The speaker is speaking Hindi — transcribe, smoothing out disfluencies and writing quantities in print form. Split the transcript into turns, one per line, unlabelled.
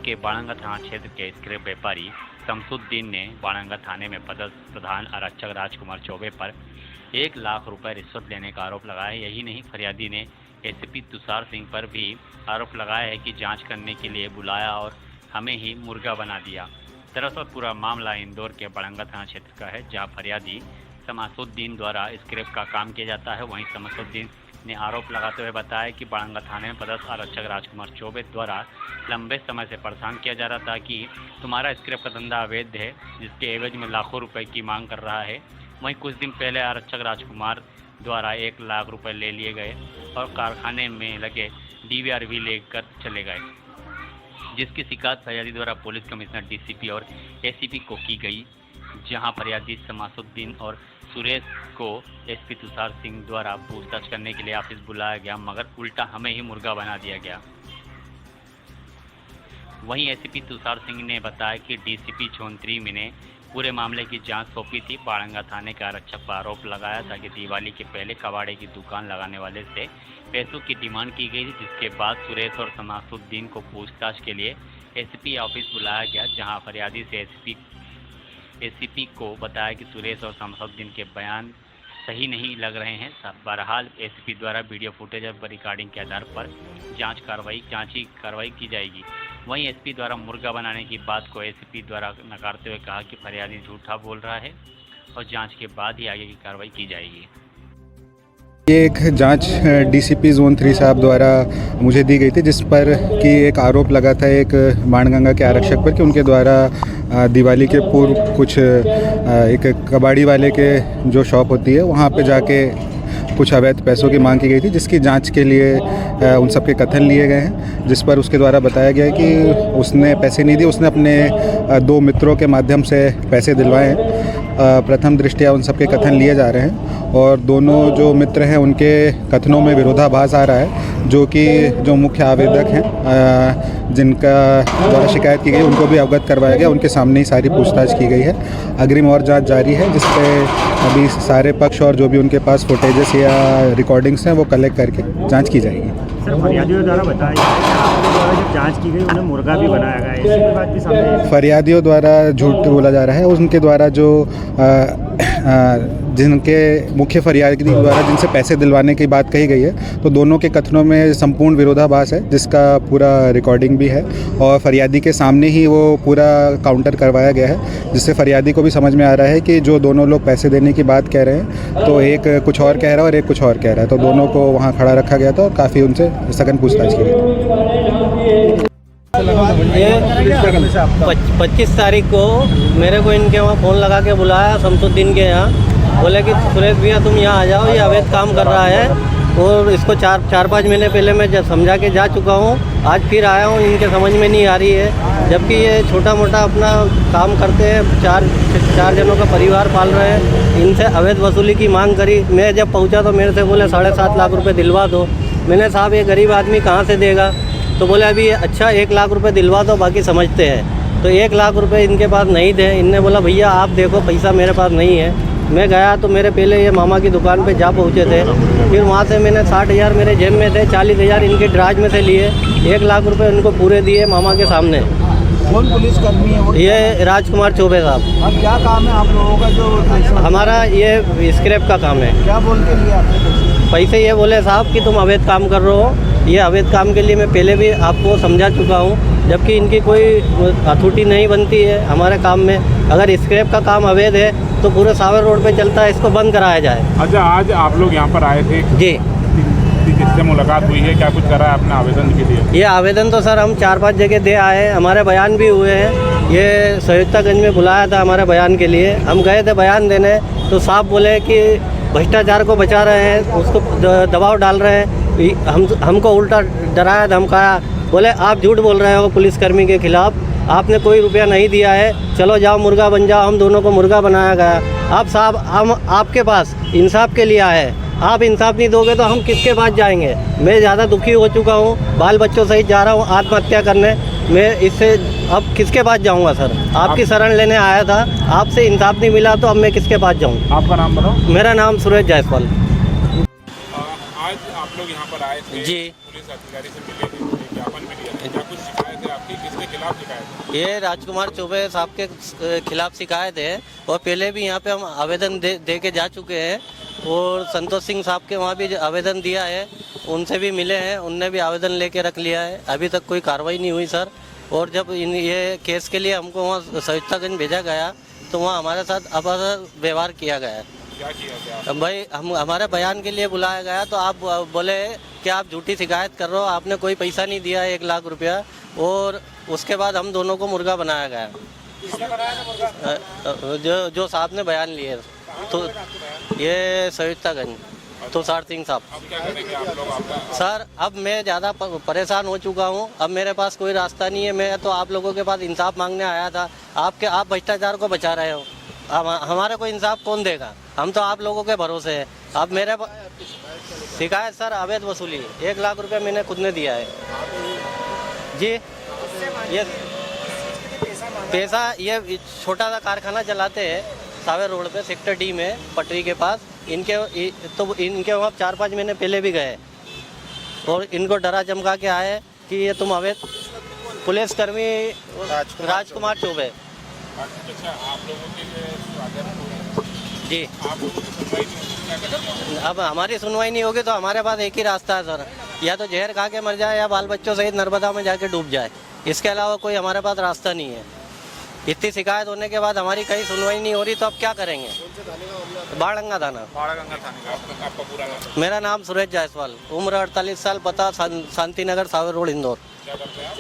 के बाड़ंगा थाना क्षेत्र के स्क्रैप व्यापारी शमसुद्दीन ने बाड़ंगा थाने में पदस्थ प्रधान आरक्षक राजकुमार चौबे पर 1 लाख रुपए रिश्वत लेने का आरोप लगाया। यही नहीं, फरियादी ने एसीपी तुषार सिंह पर भी आरोप लगाया है कि जांच करने के लिए बुलाया और हमें ही मुर्गा बना दिया। दरअसल पूरा मामला इंदौर के बाड़ंगा थाना क्षेत्र का है, जहां फरियादी शमसुद्दीन द्वारा स्क्रैप का काम किया जाता है। वहीं शमसुद्दीन ने आरोप लगाते हुए बताया कि बाड़ंगा थाने में पदस्थ आरक्षक राजकुमार चौबे द्वारा लंबे समय से परेशान किया जा रहा था कि तुम्हारा स्क्रैप का धंधा अवैध है, जिसके एवज में लाखों रुपए की मांग कर रहा है। वहीं कुछ दिन पहले आरक्षक राजकुमार द्वारा 1 लाख रुपए ले लिए गए और कारखाने में लगे DVR भी लेकर चले गए, जिसकी शिकायत फरियादी द्वारा पुलिस कमिश्नर DCP और ACP को की गई, जहां फरियादी शमसुद्दीन और सुरेश को SP तुषार सिंह द्वारा पूछताछ करने के लिए ऑफिस बुलाया गया, मगर उल्टा हमें ही मुर्गा बना दिया गया। वहीं ACP तुषार सिंह ने बताया कि DCP छोंत्री ने पूरे मामले की जांच सौंपी थी। बाड़ंगा थाने के आरक्षक पर आरोप लगाया था कि दिवाली के पहले कबाड़े की दुकान लगाने वाले से पैसों की डिमांड की गई, जिसके बाद सुरेश और शमसुद्दीन को पूछताछ के लिए ACP ऑफिस बुलाया गया, जहां फरियादी से ACP को बताया कि सुरेश और शमसुद्दीन के बयान सही नहीं लग रहे हैं। बहरहाल ACP द्वारा वीडियो फुटेज और रिकॉर्डिंग के आधार पर जांची कार्रवाई की जाएगी। वहीं SP द्वारा मुर्गा बनाने की बात को ACP द्वारा नकारते हुए कहा कि फरियादी झूठा बोल रहा है और जांच के बाद ही आगे की कार्रवाई की जाएगी।
ये एक जांच DCP Zone 3 साहब द्वारा मुझे दी गई थी, जिस पर कि एक आरोप लगा था एक बाणगंगा के आरक्षक पर कि उनके द्वारा दिवाली के पूर्व कुछ एक कबाड़ी वाले के जो शॉप होती है वहाँ पे जाके कुछ अवैध पैसों की मांग की गई थी, जिसकी जांच के लिए उन सब के कथन लिए गए हैं, जिस पर उसके द्वारा बताया गया है कि उसने पैसे नहीं दिए, उसने अपने 2 मित्रों के माध्यम से पैसे दिलवाए हैं। प्रथम दृष्टया उन सब के कथन लिए जा रहे हैं और दोनों जो मित्र हैं उनके कथनों में विरोधाभास आ रहा है, जो मुख्य आवेदक हैं जिनका द्वारा शिकायत की गई उनको भी अवगत करवाया गया, उनके सामने ही सारी पूछताछ की गई है। अग्रिम और जांच जारी है, जिस पे अभी सारे पक्ष और जो भी उनके पास फुटेजेस या रिकॉर्डिंग्स हैं वो कलेक्ट करके जांच की जाएगी।
सर, फरियादियों द्वारा बताया गया जब जांच की गई उन्हें मुर्गा भी बनाया गया है, इसकी बात भी सामने
फरियादियों द्वारा झूठ बोला जा रहा है। उनके द्वारा जो जिनके मुख्य फरियादी द्वारा जिनसे पैसे दिलवाने की बात कही गई है, तो दोनों के कथनों में संपूर्ण विरोधाभास है, जिसका पूरा रिकॉर्डिंग भी है और फरियादी के सामने ही वो पूरा काउंटर करवाया गया है, जिससे फरियादी को भी समझ में आ रहा है कि जो दोनों लोग पैसे देने की बात कह रहे हैं तो एक कुछ और कह रहा है और एक कुछ और कह रहा है, तो दोनों को वहाँ खड़ा रखा गया था और काफ़ी उनसे सघन पूछताछ की गई।
ये 25 तारीख को मेरे को इनके वहाँ फ़ोन लगा के बुलाया शमसुद्दीन के यहाँ, बोले कि सुरेश भैया तुम यहाँ आ जाओ, ये अवैध काम कर रहा है। और इसको 4-5 महीने पहले मैं जब समझा के जा चुका हूँ, आज फिर आया हूँ, इनके समझ में नहीं आ रही है, जबकि ये छोटा मोटा अपना काम करते हैं, 4 जनों का परिवार पाल रहे हैं। इनसे अवैध वसूली की मांग करी। मैं जब पहुँचा तो मेरे से बोले 7.5 लाख रुपये दिलवा दो। मैंने साहब ये गरीब आदमी कहाँ से देगा, तो बोले अभी अच्छा 1 लाख रुपए दिलवा दो, बाकी समझते हैं। तो 1 लाख रुपए इनके पास नहीं थे। इनने बोला भैया आप देखो पैसा मेरे पास नहीं है। मैं गया तो मेरे पहले ये मामा की दुकान पे जा पहुँचे थे, फिर वहाँ से मैंने 60,000 मेरे जेब में थे, 40,000 इनके ड्राज में से लिए, 1 लाख रुपए उनको पूरे दिए मामा के सामने।
कौन पुलिसकर्मी है वो?
ये राजकुमार चौबे साहब।
अब क्या काम है आप लोगों का? जो
हमारा ये स्क्रैप का काम है।
क्या बोल के लिए आपने
पैसे ये बोले साहब कि तुम अवैध काम कर रहे हो। ये अवैध काम के लिए मैं पहले भी आपको समझा चुका हूँ, जबकि इनकी कोई अथॉरिटी नहीं बनती है हमारे काम में। अगर स्क्रैप का काम अवैध है तो पूरे सावर रोड पे चलता है, इसको बंद कराया जाए।
अच्छा, आज आप लोग यहाँ पर आए थे
जी,
किससे मुलाकात हुई है, क्या कुछ करा है अपने आवेदन के लिए?
ये आवेदन तो सर हम 4-5 जगह दे आए, हमारे बयान भी हुए हैं। ये संयुक्तागंज में बुलाया था हमारे बयान के लिए, हम गए थे बयान देने, तो साहब बोले कि भ्रष्टाचार को बचा रहे हैं, उसको दबाव डाल रहे हैं। हमको उल्टा डराया धमकाया, बोले आप झूठ बोल रहे हो पुलिसकर्मी के खिलाफ, आपने कोई रुपया नहीं दिया है, चलो जाओ मुर्गा बन जाओ। हम दोनों को मुर्गा बनाया गया। अब साहब हम आपके पास इंसाफ के लिए आए, आप इंसाफ नहीं दोगे तो हम किसके पास जाएंगे? मैं ज़्यादा दुखी हो चुका हूँ, बाल बच्चों सहित जा रहा हूँ आत्महत्या करने। मैं इससे अब किसके पास जाऊँगा सर? आपकी शरण लेने आया था, आपसे इंसाफ नहीं मिला तो अब मैं किसके पास जाऊँ?
आपका नाम बताओ।
मेरा नाम सुरेश जायसवाल।
आज आप लोग यहाँ पर आए थे,
जी,
पुलिस अधिकारी से मिले थे, ज्ञापन भी दिया, क्या कुछ शिकायत है आपकी, किसके खिलाफ खिलाफ शिकायत है?
ये राजकुमार चौबे साहब के खिलाफ शिकायत है और पहले भी यहाँ पे हम आवेदन दे के जा चुके हैं और संतोष सिंह साहब के वहाँ भी आवेदन दिया है, उनसे भी मिले हैं, उनने भी आवेदन लेके रख लिया है। अभी तक कोई कार्रवाई नहीं हुई सर। और जब ये केस के लिए हमको वहाँ सवितागंज भेजा गया तो वहाँ हमारे साथ अभद्र व्यवहार किया गया है।
क्या किया गया?
भाई हम हमारे बयान के लिए बुलाया गया तो आप बोले कि आप झूठी शिकायत कर रहे हो, आपने कोई पैसा नहीं दिया 1 लाख रुपया, और उसके बाद हम दोनों को मुर्गा बनाया गया।
किसने बनाया था मुर्गा?
जो साहब ने बयान लिए तो ये सवितागंज तुषार सिंह साहब।
अब क्या करेंगे आप लोग? आपका
सर अब मैं ज़्यादा परेशान हो चुका हूँ, अब मेरे पास कोई रास्ता नहीं है। मैं तो आप लोगों के पास इंसाफ मांगने आया था। आप भ्रष्टाचार को बचा रहे हो, अब हमारे को इंसाफ कौन देगा? हम तो आप लोगों के भरोसे हैं। अब मेरे शिकायत सर अवैध वसूली 1 लाख रुपए मैंने खुद ने दिया है जी। ये पैसा ये छोटा सा कारखाना चलाते हैं सावेर रोड पे सेक्टर डी में पटरी के पास। इनके वहाँ 4-5 महीने पहले भी गए और इनको डरा चमका के आए कि ये तुम अवैध पुलिसकर्मी राजकुमार चौबे
अच्छा, आप लोगों के लिए
जी।
आप लोगों की सुनवाई नहीं होती, क्या करेंगे?
अब हमारी सुनवाई नहीं होगी तो हमारे पास एक ही रास्ता है सर, या तो जहर खा के मर जाए या बाल बच्चों सहित नर्मदा में जाके डूब जाए। इसके अलावा कोई हमारे पास रास्ता नहीं है। इतनी शिकायत होने के बाद हमारी कहीं सुनवाई नहीं हो रही तो अब क्या करेंगे? बाणगंगा थाना।
बाड़ागंगा थाने का आपका पूरा नाम
मेरा नाम सुरेश जायसवाल, उम्र 48 साल, पता शांति नगर सावेर रोड इंदौर।
क्या करते हैं आप?